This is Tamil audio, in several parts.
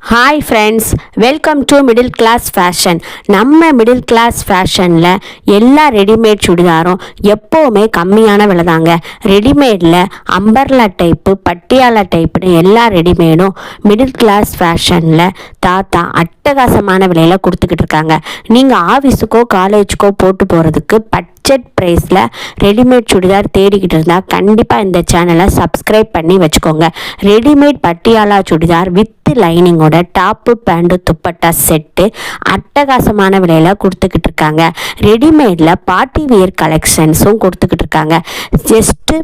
Hi friends, welcome to middle class fashion. நம்ம மிடில் கிளாஸ் ஃபேஷனில் எல்லா ரெடிமேட் சுடிதாரும் எப்போவுமே கம்மியான விலை தாங்க. ரெடிமேடில் அம்பர்லா டைப்பு, பட்டியாலா டைப்புன்னு எல்லா ரெடிமேடும் மிடில் கிளாஸ் ஃபேஷனில் தாத்தா அட்டகாசமான விலையில் கொடுத்துக்கிட்டு இருக்காங்க. நீங்கள் ஆஃபீஸுக்கோ காலேஜுக்கோ போட்டு போகிறதுக்கு பட்ஜெட் ப்ரைஸில் ரெடிமேட் சுடிதார் தேடிக்கிட்டு இருந்தால் கண்டிப்பாக இந்த சேனலை சப்ஸ்கிரைப் பண்ணி வச்சுக்கோங்க. ரெடிமேட் பட்டியாலா சுடிதார் வித் லைனிங்கோட டாப்பு பேண்ட் துப்பட்டா செட்டு அட்டகாசமான விலையில் கொடுத்துக்கிட்டு இருக்காங்க. ரெடிமேடில் பார்ட்டி வியர் கலெக்ஷன்ஸும் கொடுத்துக்கிட்டு இருக்காங்க. ஜஸ்ட்டு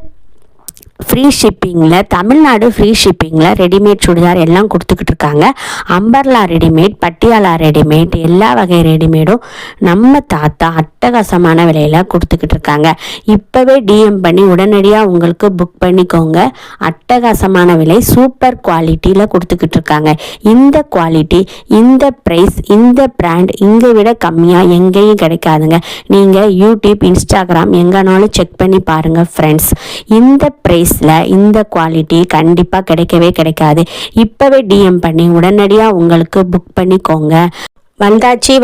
ஃப்ரீ ஷிப்பிங்கில், தமிழ்நாடு ஃப்ரீ ஷிப்பிங்கில் ரெடிமேட் சுடிதார் எல்லாம் கொடுத்துக்கிட்டு இருக்காங்க. அம்பர்லா ரெடிமேட், பட்டியாலா ரெடிமேட், எல்லா வகை ரெடிமேடும் நம்ம தாத்தா அட்டகாசமான விலையில் கொடுத்துக்கிட்டு இருக்காங்க. இப்போவே டிஎம் பண்ணி உடனடியாக உங்களுக்கு புக் பண்ணிக்கோங்க. அட்டகாசமான விலை, சூப்பர் குவாலிட்டியில் கொடுத்துக்கிட்டு இருக்காங்க. இந்த குவாலிட்டி, இந்த ப்ரைஸ், இந்த பிராண்ட் இங்கே விட கம்மியாக எங்கேயும் கிடைக்காதுங்க. நீங்கள் யூடியூப், இன்ஸ்டாகிராம் எங்கேனாலும் செக் பண்ணி பாருங்கள் ஃப்ரெண்ட்ஸ். இந்த ப்ரைஸ் இந்த குவாலிட்டி கண்டிப்பாக கிடைக்கவே கிடைக்காது. இப்போவே டிஎம் பண்ணி உடனடியாக உங்களுக்கு புக் பண்ணிக்கோங்க. வந்தாச்சு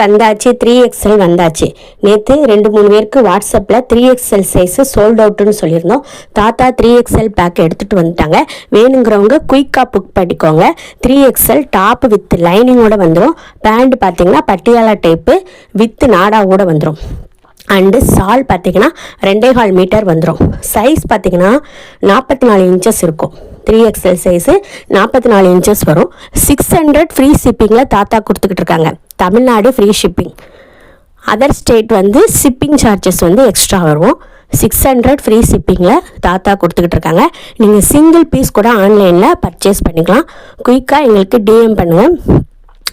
3XL வந்தாச்சு. நேற்று 2-3 பேருக்கு வாட்ஸ்அப்பில் 3XL சைஸு சோல்ட் அவுட்டுன்னு சொல்லியிருந்தோம். தாத்தா 3XL பேக் எடுத்துகிட்டு வந்துட்டாங்க. வேணுங்கிறவங்க குயிக்காக புக் பண்ணிக்கோங்க. 3XL டாப் வித் லைனிங்கோடு வந்துடும். பேண்ட் பார்த்தீங்கன்னா பட்டியாலா டைப்பு வித் நாடாவோட வந்துடும். அண்டு சால் பார்த்திங்கன்னா 2.25 மீட்டர் வந்துடும். சைஸ் பார்த்திங்கன்னா 44 இன்ச்சஸ் இருக்கும். 3XL சைஸு 44 இன்ச்சஸ் வரும். 600 ஃப்ரீ ஷிப்பிங்கில் தாத்தா கொடுத்துக்கிட்டு இருக்காங்க. Tamil Nadu free shipping. Other state shipping charges extra வரும். 600 ஃப்ரீ ஷிப்பிங்கில் தாத்தா கொடுத்துக்கிட்டு இருக்காங்க. நீங்கள் சிங்கிள் பீஸ் கூட ஆன்லைனில் பர்ச்சேஸ் பண்ணிக்கலாம். குயிக்காக எங்களுக்கு டிஎம் பண்ணுங்கள்.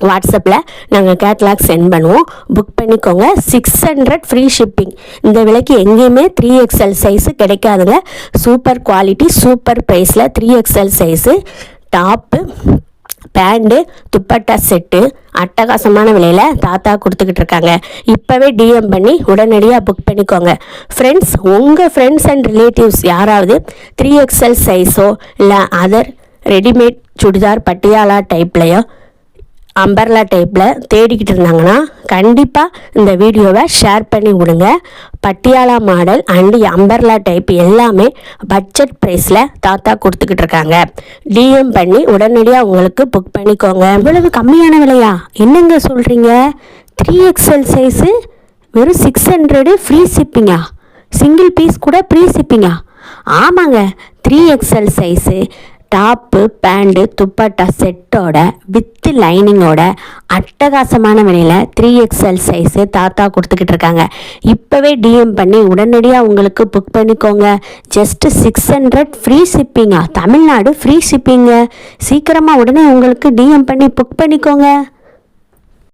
வாட்ஸ்அப்பில் நாங்கள் கேட்லாக் சென்ட் பண்ணுவோம். புக் பண்ணிக்கோங்க. 600 ஃப்ரீ ஷிப்பிங். இந்த விலைக்கு எங்கேயுமே 3XL சைஸு கிடைக்காதுங்க. சூப்பர் குவாலிட்டி, சூப்பர் ப்ரைஸில் 3XL size top, pant, dupatta set அட்டகாசமான விலையில் தாத்தா கொடுத்துக்கிட்டு இருக்காங்க. இப்போவே டிஎம் பண்ணி உடனடியாக புக் பண்ணிக்கோங்க. ஃப்ரெண்ட்ஸ், உங்கள் ஃப்ரெண்ட்ஸ் அண்ட் ரிலேட்டிவ்ஸ் யாராவது 3XL சைஸோ இல்லை அதர் ரெடிமேட் சுடிதார் பட்டியாலா டைப்லையோ அம்பர்லா டைப்பில் தேடிக்கிட்டு இருந்தாங்கன்னா கண்டிப்பாக இந்த வீடியோவை ஷேர் பண்ணி விடுங்க. Patiala model and umbrella type எல்லாமே பட்ஜெட் ப்ரைஸில் தாத்தா கொடுத்துக்கிட்டு இருக்காங்க. டிஎம் பண்ணி உடனடியாக உங்களுக்கு புக் பண்ணிக்கோங்க. இவ்வளவு கம்மியான விலையா? என்னங்க சொல்கிறீங்க? 3XL சைஸு வெறும் 600 ஃப்ரீ ஷிப்பிங்கா? சிங்கிள் பீஸ் கூட ஃப்ரீ ஷிப்பிங்கா? ஆமாங்க, 3XL size top, pant, dupatta செட்டோட வித் லைனிங்கோட அட்டகாசமான விலையில் 3XL சைஸு தாத்தா கொடுத்துக்கிட்டு இருக்காங்க. இப்போவே டிஎம் பண்ணி உடனடியாக உங்களுக்கு புக் பண்ணிக்கோங்க. ஜஸ்ட்டு 600 ஃப்ரீ ஷிப்பிங்கா? தமிழ்நாடு ஃப்ரீ ஷிப்பிங்க. சீக்கிரமாக உடனே உங்களுக்கு டிஎம் பண்ணி புக் பண்ணிக்கோங்க.